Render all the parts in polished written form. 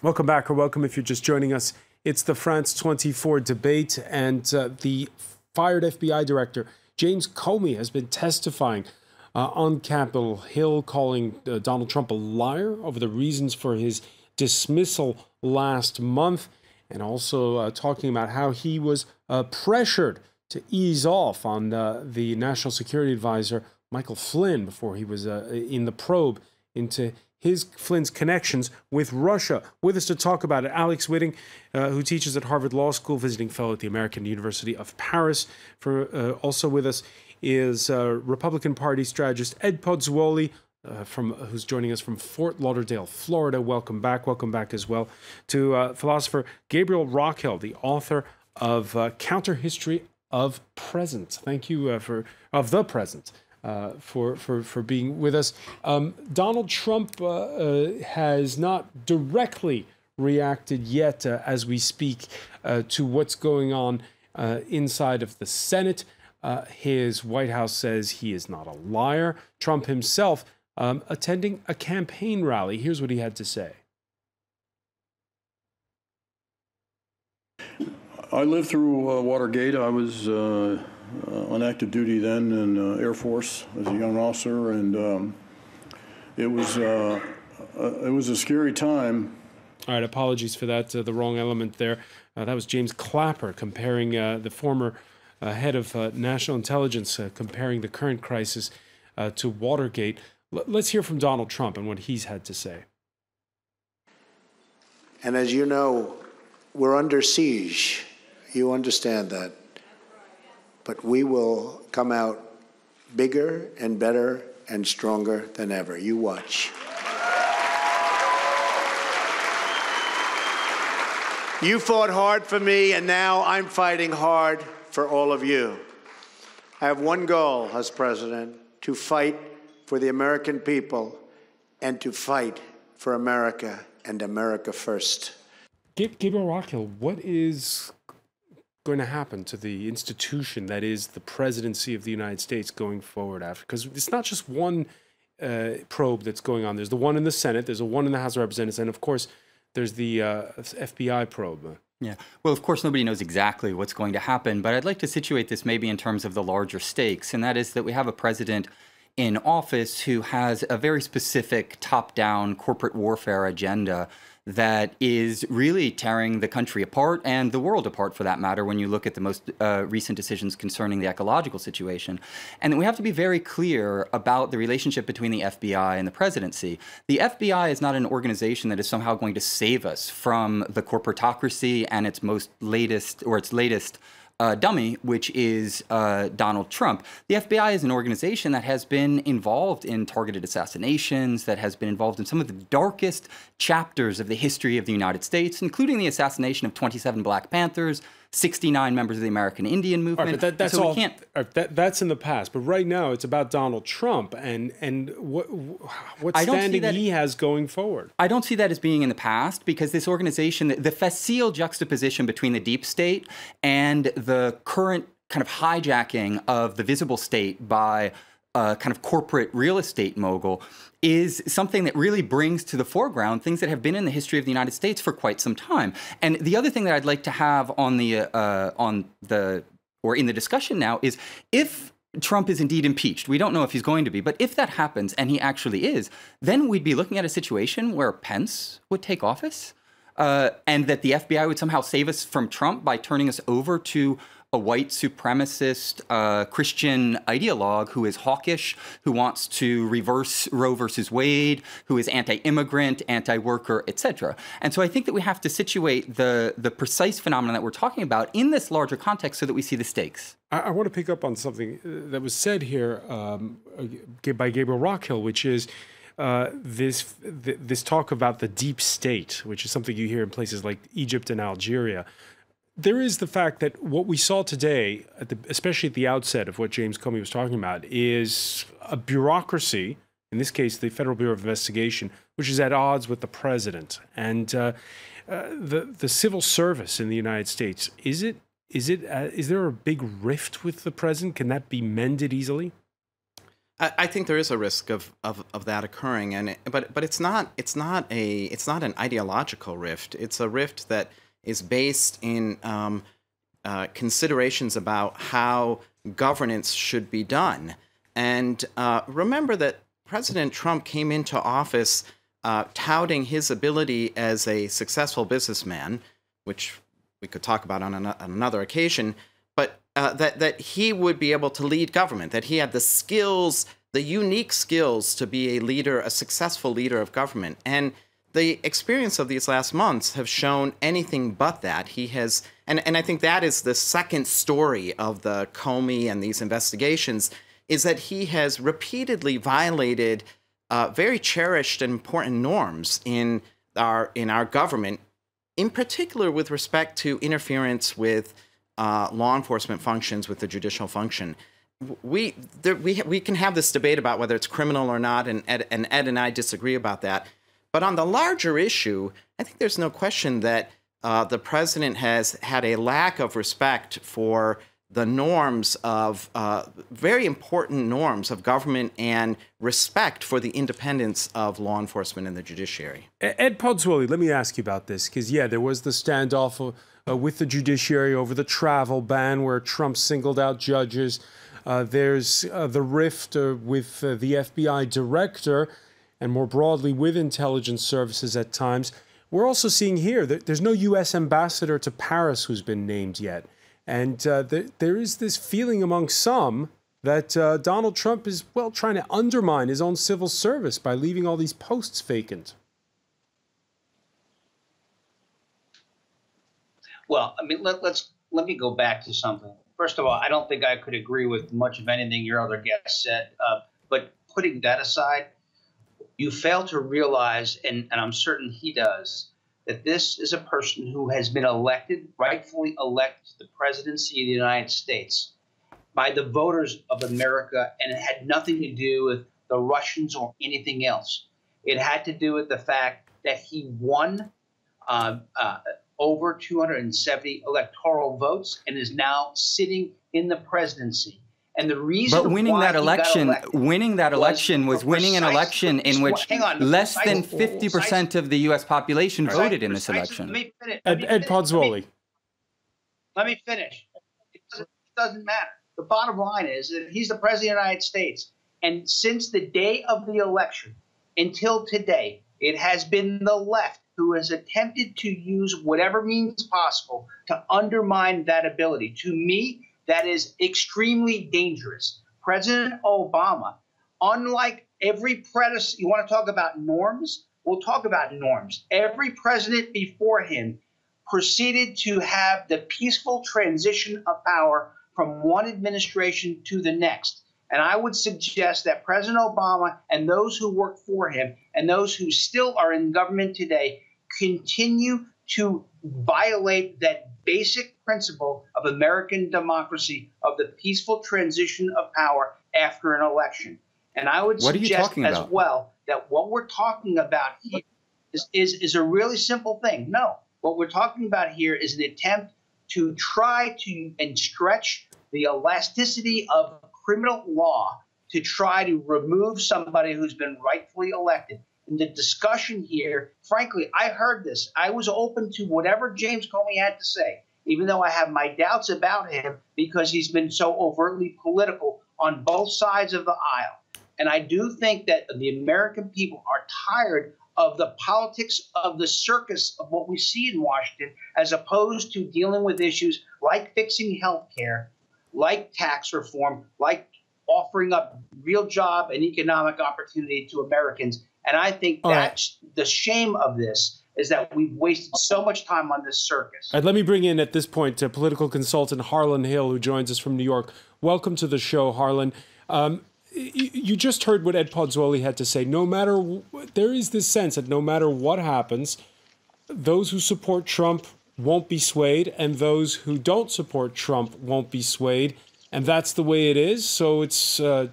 Welcome back, or welcome if you're just joining us. It's the France 24 debate, and the fired FBI director, James Comey, has been testifying on Capitol Hill, calling Donald Trump a liar over the reasons for his dismissal last month, and also talking about how he was pressured to ease off on the National Security Advisor, Michael Flynn, before he was in the probe into Flynn's connections with Russia. With us to talk about it, Alex Whitting, who teaches at Harvard Law School, visiting fellow at the American University of Paris. Also with us is Republican Party strategist Ed Pozzuoli, who's joining us from Fort Lauderdale, Florida. Welcome back. Welcome back as well to philosopher Gabriel Rockhill, the author of Counter History of Present. Thank you of the present. For being with us. Donald Trump has not directly reacted yet as we speak to what's going on inside of the Senate. His White House says he is not a liar. Trump himself attending a campaign rally. Here's what he had to say. I lived through Watergate. I was on active duty then in Air Force as a young officer, and it was a scary time. All right, apologies for that, the wrong element there. That was James Clapper comparing the former head of national intelligence, comparing the current crisis to Watergate. Let's hear from Donald Trump and what he's had to say. And as you know, we're under siege. You understand that. But we will come out bigger and better and stronger than ever. You watch. You fought hard for me, and now I'm fighting hard for all of you. I have one goal as president: to fight for the American people and to fight for America, and America first. Gabriel Rockhill, what is going to happen to the institution that is the presidency of the United States going forward after? Because it's not just one probe that's going on. There's the one in the Senate, there's the one in the House of Representatives, and of course, there's the FBI probe. Yeah. Well, of course, nobody knows exactly what's going to happen, but I'd like to situate this maybe in terms of the larger stakes, and that is that we have a president in office who has a very specific top-down corporate warfare agenda that is really tearing the country apart and the world apart, for that matter, when you look at the most recent decisions concerning the ecological situation. And we have to be very clear about the relationship between the FBI and the presidency. The FBI is not an organization that is somehow going to save us from the corporatocracy and its latest dummy, which is Donald Trump. The FBI is an organization that has been involved in targeted assassinations, that has been involved in some of the darkest chapters of the history of the United States, including the assassination of 27 Black Panthers, 69 members of the American Indian movement. Right, but that's in the past. But right now, it's about Donald Trump and what standing he has going forward. I don't see that as being in the past, because this organization, the facile juxtaposition between the deep state and the current kind of hijacking of the visible state by kind of corporate real estate mogul is something that really brings to the foreground things that have been in the history of the United States for quite some time. And the other thing that I'd like to have in the discussion now is, if Trump is indeed impeached, we don't know if he's going to be, but if that happens and he actually is, then we'd be looking at a situation where Pence would take office, and that the FBI would somehow save us from Trump by turning us over to a white supremacist Christian ideologue who is hawkish, who wants to reverse Roe versus Wade, who is anti-immigrant, anti-worker, etc. And so I think that we have to situate the precise phenomenon that we're talking about in this larger context so that we see the stakes. I want to pick up on something that was said here by Gabriel Rockhill, which is this talk about the deep state, which is something you hear in places like Egypt and Algeria. There is the fact that what we saw today, especially at the outset of what James Comey was talking about, is a bureaucracy, in this case the Federal Bureau of Investigation, which is at odds with the president. And the civil service in the United States, is there a big rift with the president? Can that be mended easily? I think there is a risk of that occurring, and but it's not an ideological rift. It's a rift that is based in considerations about how governance should be done. And remember that President Trump came into office touting his ability as a successful businessman, which we could talk about on another occasion, but that he would be able to lead government, that he had the skills, the unique skills to be a leader, a successful leader of government. And the experience of these last months have shown anything but that. He has, and I think that is the second story of the Comey and these investigations, is that he has repeatedly violated very cherished and important norms in our government, in particular with respect to interference with law enforcement functions, with the judicial function. We can have this debate about whether it's criminal or not, and Ed and I disagree about that. But on the larger issue, I think there's no question that the president has had a lack of respect for the norms of very important norms of government and respect for the independence of law enforcement and the judiciary. Ed Podswoli, let me ask you about this, because, yeah, there was the standoff with the judiciary over the travel ban where Trump singled out judges. There's the rift with the FBI director and more broadly with intelligence services at times. We're also seeing here that there's no U.S. ambassador to Paris who's been named yet. And there is this feeling among some that Donald Trump is, well, trying to undermine his own civil service by leaving all these posts vacant. Well, I mean, let me go back to something. First of all, I don't think I could agree with much of anything your other guest said. But putting that aside, you fail to realize, and I'm certain he does, that this is a person who has been elected, rightfully elected to the presidency of the United States by the voters of America, and it had nothing to do with the Russians or anything else. It had to do with the fact that he won over 270 electoral votes and is now sitting in the presidency. And the reason, but winning that election, was winning an election in which less than 50% of the U.S. population voted in this election. Ed Podswoli. Let me finish. It doesn't matter. The bottom line is that he's the president of the United States, and since the day of the election until today, it has been the left who has attempted to use whatever means possible to undermine that ability. To me, that is extremely dangerous. President Obama, unlike every predecessor, you want to talk about norms? We'll talk about norms. Every president before him proceeded to have the peaceful transition of power from one administration to the next. And I would suggest that President Obama and those who work for him and those who still are in government today continue to violate that basic principle of American democracy of the peaceful transition of power after an election. And I would suggest as well that what we're talking about here is a really simple thing. No, what we're talking about here is an attempt to try to and stretch the elasticity of criminal law to try to remove somebody who's been rightfully elected. And the discussion here, frankly, I heard this. I was open to whatever James Comey had to say, even though I have my doubts about him because he's been so overtly political on both sides of the aisle. And I do think that the American people are tired of the politics of the circus of what we see in Washington, as opposed to dealing with issues like fixing health care, like tax reform, like offering up real job and economic opportunity to Americans. And I think that's the shame of this, is that we've wasted so much time on this circus. And let me bring in at this point political consultant Harlan Hill, who joins us from New York. Welcome to the show, Harlan. You just heard what Ed Podswoli had to say. There is this sense that no matter what happens, those who support Trump won't be swayed, and those who don't support Trump won't be swayed. And that's the way it is. So it's a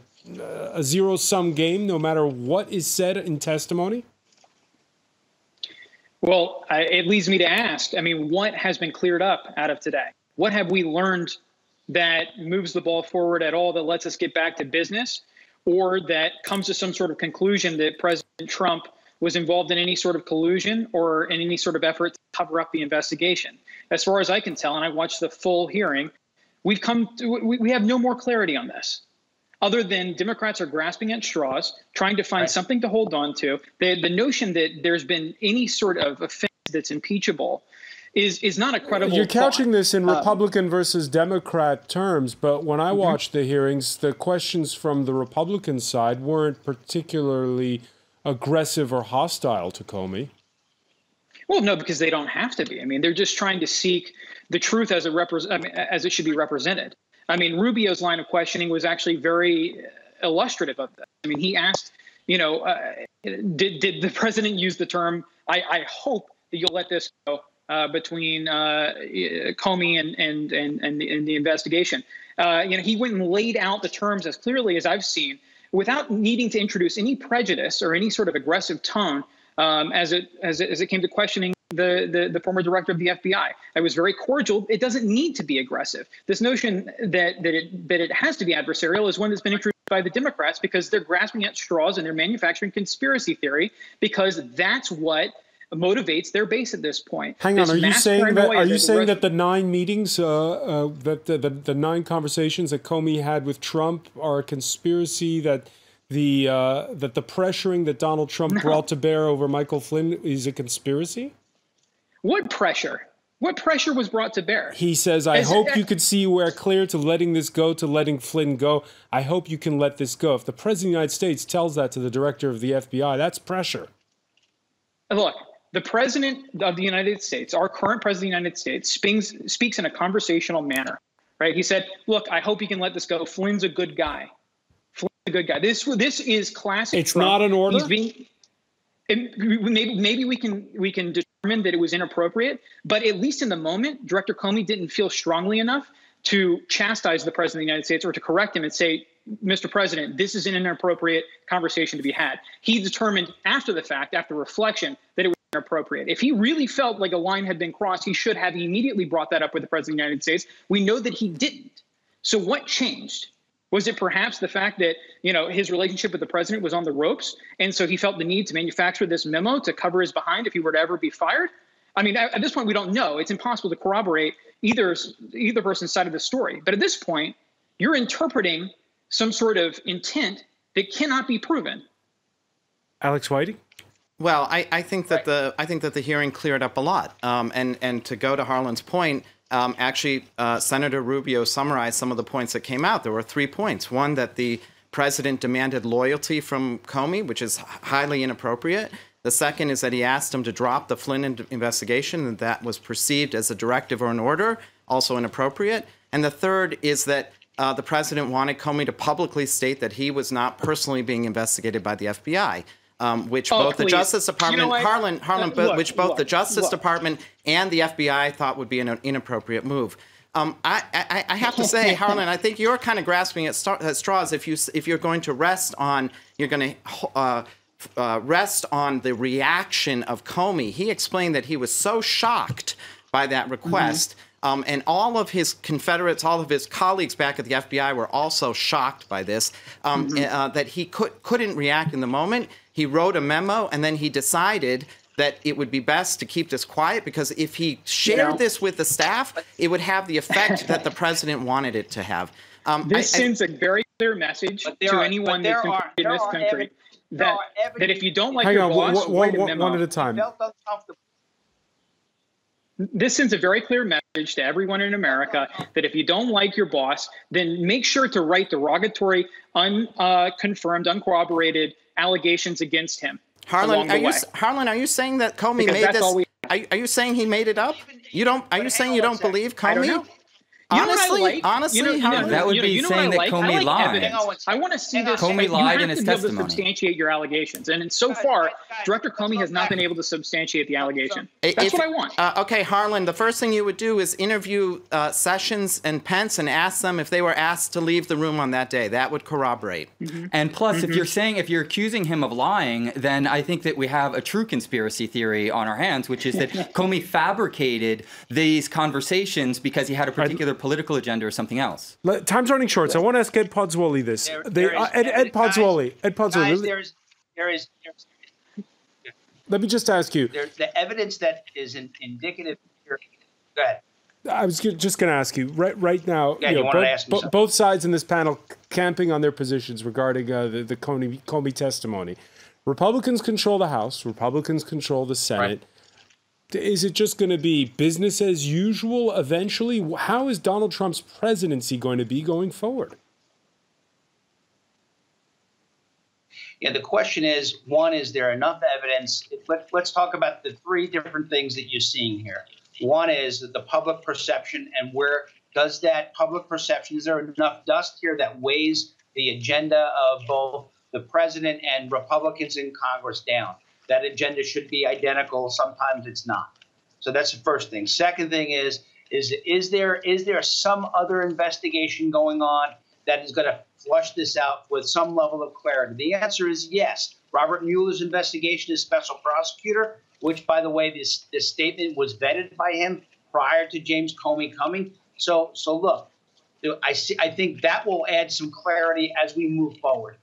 zero-sum game, no matter what is said in testimony? Well, it leads me to ask, I mean, what has been cleared up out of today? What have we learned that moves the ball forward at all, that lets us get back to business? or that comes to some sort of conclusion that President Trump was involved in any sort of collusion or in any sort of effort to cover up the investigation. As far as I can tell, and I watched the full hearing, we have no more clarity on this, other than Democrats are grasping at straws, trying to find something to hold on to. The notion that there's been any sort of offense that's impeachable is not a credible You're couching thought. this in Republican versus Democrat terms, but when I watched the hearings, the questions from the Republican side weren't particularly aggressive or hostile to Comey. Well, no, because they don't have to be. I mean, they're just trying to seek the truth as as it should be represented. I mean, Rubio's line of questioning was actually very illustrative of this. I mean, he asked, did the president use the term, I hope that you'll let this go between Comey and the investigation. He went and laid out the terms as clearly as I've seen, without needing to introduce any prejudice or any sort of aggressive tone as it came to questioning the former director of the FBI. I was very cordial. It doesn't need to be aggressive. This notion that it has to be adversarial is one that's been introduced by the Democrats because they're grasping at straws and they're manufacturing conspiracy theory, because that's what motivates their base at this point. Hang on, are you saying that the 9 meetings, the 9 conversations that Comey had with Trump are a conspiracy, that the pressuring that Donald Trump brought to bear over Michael Flynn is a conspiracy? What pressure? What pressure was brought to bear? He says, I hope you could see we're clear to letting this go, to letting Flynn go. I hope you can let this go. If the President of the United States tells that to the director of the FBI, that's pressure. Look, the President of the United States, our current President of the United States, speaks in a conversational manner, right? He said, look, I hope you can let this go. Flynn's a good guy. Flynn's a good guy. This is classic It's Trump. not an order? Maybe we can determine that it was inappropriate, but at least in the moment, Director Comey didn't feel strongly enough to chastise the President of the United States or to correct him and say, Mr. President, this is an inappropriate conversation to be had. He determined after the fact, after reflection, that it was inappropriate. If he really felt like a line had been crossed, he should have immediately brought that up with the President of the United States. We know that he didn't. So what changed? Was it perhaps the fact that, his relationship with the president was on the ropes, and so he felt the need to manufacture this memo to cover his behind if he were to ever be fired? I mean, at this point, we don't know. It's impossible to corroborate either person's side of the story. But at this point, you're interpreting some sort of intent that cannot be proven. Alex Whiting? Well, I think that the hearing cleared up a lot. And to go to Harlan's point, actually, Senator Rubio summarized some of the points that came out. There were 3 points. One, that the president demanded loyalty from Comey, which is highly inappropriate. The second is that he asked him to drop the Flynn investigation, and that was perceived as a directive or an order, also inappropriate. And the third is that the president wanted Comey to publicly state that he was not personally being investigated by the FBI. Which both the Justice Department, which both the Justice Department and the FBI thought would be an inappropriate move. I have to say, Harlan, I think you're kind of grasping at straws if you're going to rest on rest on the reaction of Comey. He explained that he was so shocked by that request. And all of his Confederates, all of his colleagues back at the FBI were also shocked by this, that he couldn't react in the moment. He wrote a memo, and then he decided that it would be best to keep this quiet, because if he shared this with the staff, it would have the effect that the president wanted it to have. This sends a very clear message to anyone that's in this country that if you don't like your boss, write a memo. One at a time. This sends a very clear message to everyone in America that if you don't like your boss, then make sure to write derogatory, unconfirmed, uncorroborated allegations against him. Harlan, are you saying that Comey made this? Are you saying he made it up? Are you saying you don't believe Comey? Honestly, that would be saying that Comey lied. I want to see this. Comey lied in his testimony. To substantiate your allegations, and so far, Director Comey has not been able to substantiate the allegation. That's what I want. Okay, Harlan, the first thing you would do is interview Sessions and Pence and ask them if they were asked to leave the room on that day. That would corroborate. And plus, if you're accusing him of lying, then I think that we have a true conspiracy theory on our hands, which is that Comey fabricated these conversations because he had a particular political agenda or something else. Time's running short, so I want to ask Ed Podswoli this. Ed Podswoli. Let me just ask you. The evidence that is indicative here. Go ahead. I was just going to ask you right now. Yeah, you wanted to ask me something. Both sides in this panel camping on their positions regarding the Comey testimony. Republicans control the House. Republicans control the Senate. Right. Is it just going to be business as usual eventually? How is Donald Trump's presidency going to be going forward? Yeah, the question is, one, is there enough evidence? Let's talk about the three different things that you're seeing here. One is that the public perception, and where does that public perception, is there enough dust here that weighs the agenda of both the president and Republicans in Congress down? That agenda should be identical. Sometimes it's not. So that's the first thing. Second thing is there some other investigation going on that is going to flush this out with some level of clarity? The answer is yes. Robert Mueller's investigation is special prosecutor, which, by the way, this statement was vetted by him prior to James Comey coming. So look, I think that will add some clarity as we move forward.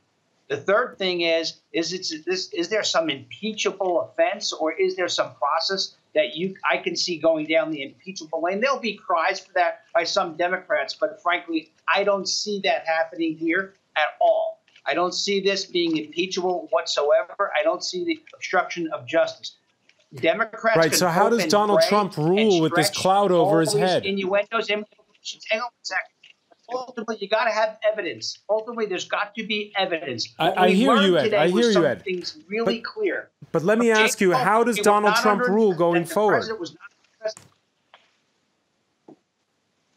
The third thing is there some impeachable offense, or is there some process that I can see going down the impeachable lane? There'll be cries for that by some Democrats, but frankly, I don't see that happening here at all. I don't see this being impeachable whatsoever. I don't see the obstruction of justice. Democrats. Right. So how does Donald Trump rule with this cloud over his head? Innuendos, hang on a second. Ultimately, you got to have evidence. Ultimately, there's got to be evidence. I hear you, Ed. I hear you, Ed. Things really clear. But let me ask you, how does Donald Trump rule going forward?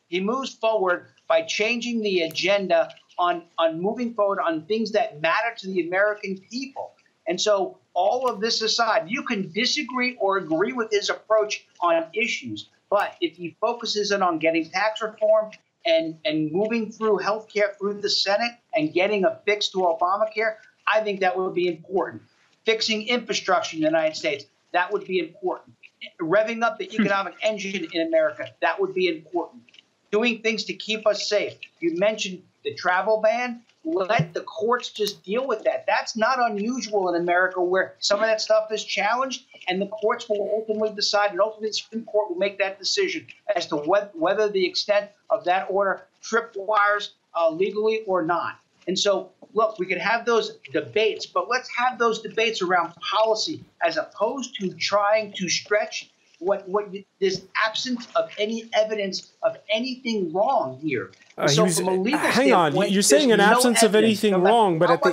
He moves forward by changing the agenda on moving forward on things that matter to the American people. And so all of this aside, you can disagree or agree with his approach on issues. But if he focuses in on getting tax reform and moving through health care through the Senate and getting a fix to Obamacare, I think that would be important. Fixing infrastructure in the United States, that would be important. Revving up the economic engine in America, that would be important. Doing things to keep us safe. You mentioned the travel ban. Let the courts just deal with that. That's not unusual in America, where some of that stuff is challenged, and the courts will ultimately decide, and ultimately the Supreme Court will make that decision as to whether the extent of that order tripwires legally or not. And so, look, we can have those debates, but let's have those debates around policy as opposed to trying to stretch this absence of any evidence of anything wrong here. So from a legal hang on, you're saying an absence of anything wrong, but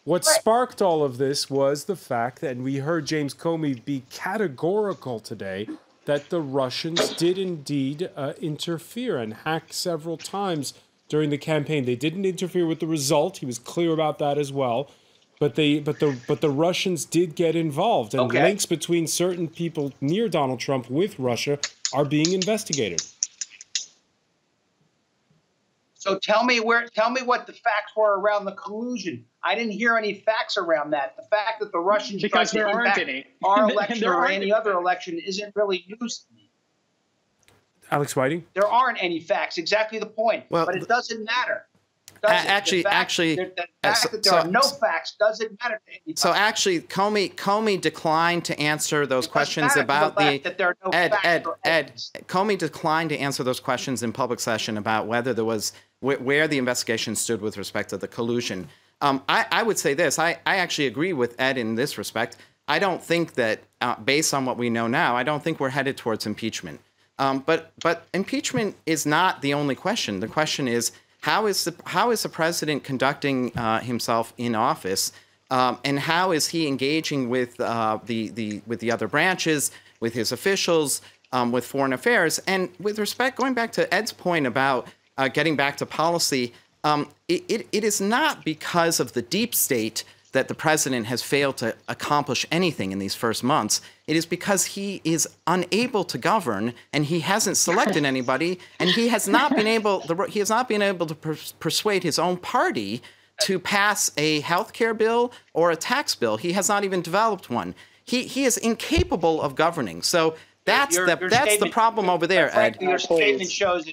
what sparked all of this was the fact that, and we heard James Comey be categorical today, that the Russians did indeed interfere and hack several times during the campaign. They didn't interfere with the result. He was clear about that as well. But the Russians did get involved, and links between certain people near Donald Trump with Russia are being investigated. So tell me what the facts were around the collusion. I didn't hear any facts around that. The fact that the Russians tried to impact our election or any other election isn't really news to me. Alex Whiting? There aren't any facts. Exactly the point. Well, but it doesn't matter. The fact that there are no facts doesn't matter to anybody. So actually, Comey declined to answer those questions about Comey declined to answer those questions in public session about whether there was where the investigation stood with respect to the collusion. I would say this. I actually agree with Ed in this respect. I don't think that, based on what we know now, I don't think we're headed towards impeachment. But impeachment is not the only question. The question is, how is the president conducting himself in office, and how is he engaging with the other branches, with his officials, with foreign affairs? And with respect, going back to Ed's point about getting back to policy, it is not because of the deep state that the president has failed to accomplish anything in these first months. It is because he is unable to govern, and he hasn't selected anybody, and he has not been able to persuade his own party to pass a health care bill or a tax bill. He has not even developed one. He is incapable of governing. So That's the problem over there, Ed. Frankly, your statement shows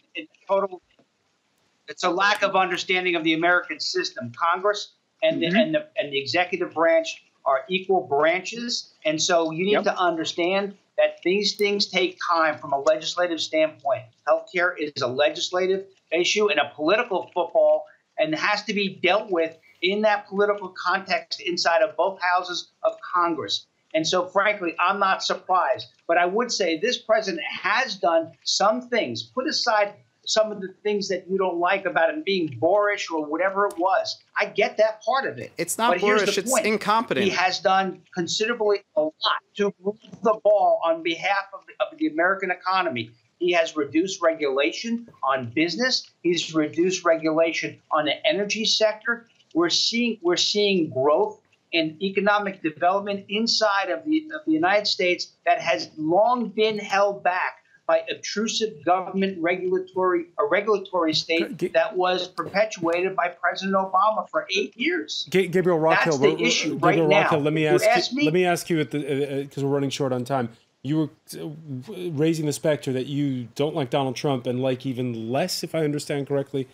it's a lack of understanding of the American system. Congress and the executive branch are equal branches, and so you need to understand that these things take time from a legislative standpoint. Healthcare is a legislative issue and a political football, and has to be dealt with in that political context inside of both houses of Congress. And so, frankly, I'm not surprised. But I would say this president has done some things. Put aside some of the things that you don't like about him being boorish or whatever it was. I get that part of it. It's not boorish, it's incompetent. He has done considerably a lot to move the ball on behalf of the American economy. He has reduced regulation on business. He's reduced regulation on the energy sector. We're seeing growth in economic development inside of the United States that has long been held back by obtrusive government regulatory state that was perpetuated by President Obama for 8 years. Gabriel Rockhill, that's the issue right now. Let me ask you, because we're running short on time. You were raising the specter that you don't like Donald Trump and like even less, if I understand correctly,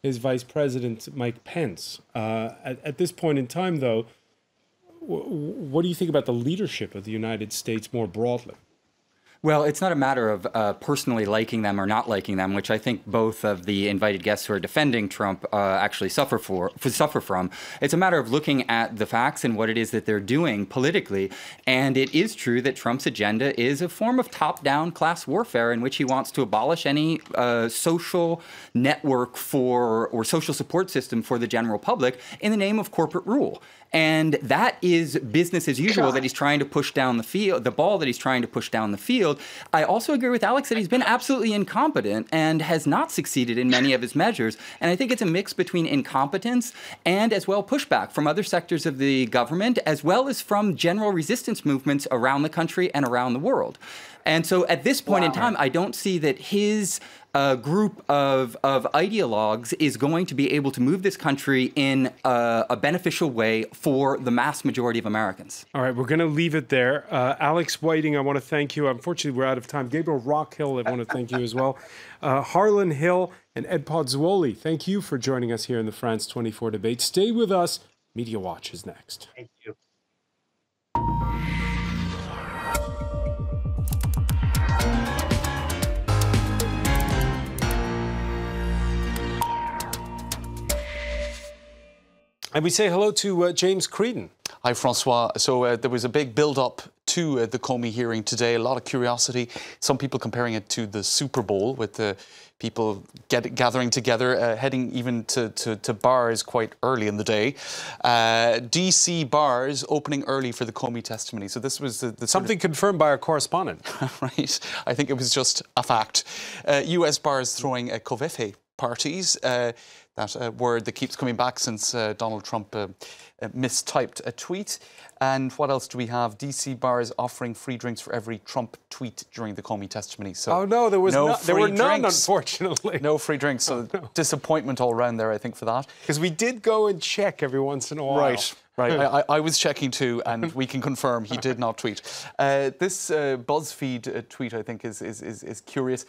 his Vice President Mike Pence. At this point in time, though, what do you think about the leadership of the United States more broadly? Well, it's not a matter of personally liking them or not liking them, which I think both of the invited guests who are defending Trump actually suffer from. It's a matter of looking at the facts and what it is that they're doing politically. And it is true that Trump's agenda is a form of top-down class warfare in which he wants to abolish any social network or social support system for the general public in the name of corporate rule. And that is business as usual that he's trying to push down the field, the ball that he's trying to push down the field. I also agree with Alex that he's been absolutely incompetent and has not succeeded in many of his measures. And I think it's a mix between incompetence and as well pushback from other sectors of the government, as well as from general resistance movements around the country and around the world. And so at this point in time, I don't see that his group of ideologues is going to be able to move this country in a beneficial way for the mass majority of Americans. All right, we're going to leave it there. Alex Whiting, I want to thank you. Unfortunately, we're out of time. Gabriel Rockhill, I want to thank you as well. Harlan Hill and Ed Pozzuoli, thank you for joining us here in the France 24 debate. Stay with us. Media Watch is next. Thank you. And we say hello to James Creedon. Hi, Francois. So there was a big build-up to the Comey hearing today, a lot of curiosity. Some people comparing it to the Super Bowl with the people gathering together, heading even to bars quite early in the day. DC bars opening early for the Comey testimony. So this was the something confirmed by our correspondent. Right. I think it was just a fact. US bars throwing covfefe parties. That word that keeps coming back since Donald Trump mistyped a tweet. And what else do we have? DC bars offering free drinks for every Trump tweet during the Comey testimony. So oh no, there were none, unfortunately. No free drinks. So disappointment all around there, I think, for that. Because we did go and check every once in a while. Right. Right, I was checking too, and we can confirm he did not tweet. This BuzzFeed tweet, I think, is curious.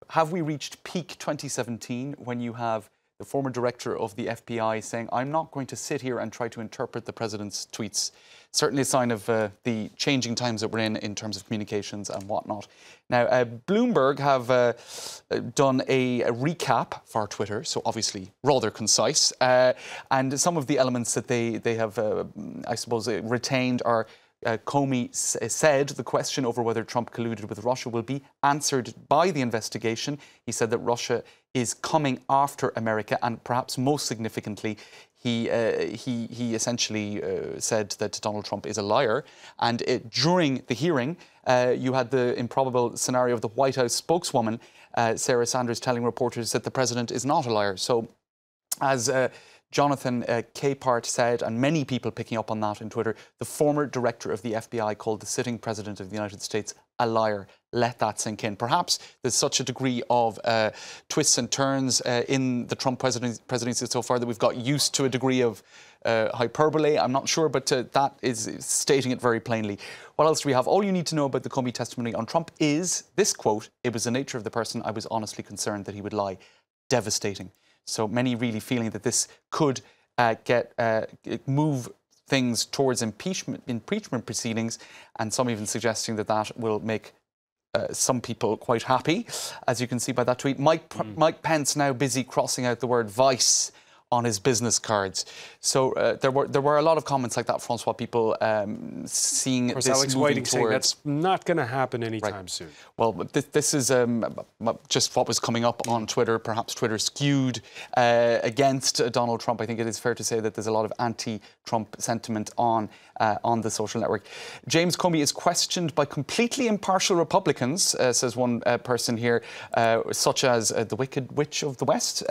Have we reached peak 2017 when you have the former director of the FBI saying, I'm not going to sit here and try to interpret the president's tweets? Certainly a sign of the changing times that we're in terms of communications and whatnot. Now, Bloomberg have done a recap for Twitter, so obviously rather concise. And some of the elements that they have, I suppose, retained are Comey said the question over whether Trump colluded with Russia will be answered by the investigation. He said that Russia is coming after America, and perhaps most significantly, he essentially said that Donald Trump is a liar. And during the hearing, you had the improbable scenario of the White House spokeswoman, Sarah Sanders, telling reporters that the president is not a liar. So as Jonathan Capehart said, and many people picking up on that on Twitter, the former director of the FBI called the sitting president of the United States a liar let that sink in. Perhaps there's such a degree of twists and turns in the Trump presidency so far that we've got used to a degree of hyperbole. I'm not sure, but that is stating it very plainly. What else do we have? All you need to know about the Comey testimony on Trump is this quote: "It was the nature of the person. I was honestly concerned that he would lie." Devastating. So many really feeling that this could move things towards impeachment proceedings, and some even suggesting that that will make some people quite happy, as you can see by that tweet. Mike Pence now busy crossing out the word vice on his business cards. So there were a lot of comments like that, Francois, people seeing this Alex moving Whiting towards... saying that's not going to happen anytime soon. Well, this is just what was coming up on Twitter. Perhaps Twitter skewed against Donald Trump. I think it is fair to say that there's a lot of anti-Trump sentiment on the social network. James Comey is questioned by completely impartial Republicans, says one person here, such as the Wicked Witch of the West.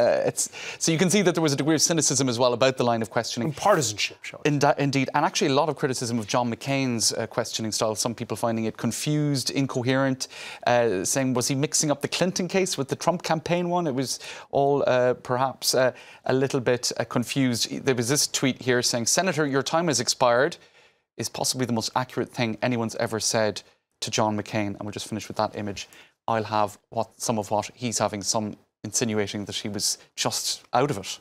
So you can see that there was a degree of cynicism as well about the line of questioning. And partisanship, shall we? Indeed. And actually a lot of criticism of John McCain's questioning style. Some people finding it confused, incoherent, saying, was he mixing up the Clinton case with the Trump campaign one? It was all perhaps a little bit confused. There was this tweet here saying, "Senator, your time has expired," is possibly the most accurate thing anyone's ever said to John McCain. And we'll just finish with that image. I'll have some of what he's having, some insinuating that he was just out of it.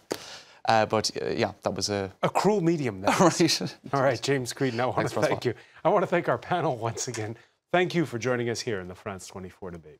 But yeah, that was a cruel medium. Right. All right, James Creedon, I want to thank you. I want to thank our panel once again. Thank you for joining us here in the France 24 debate.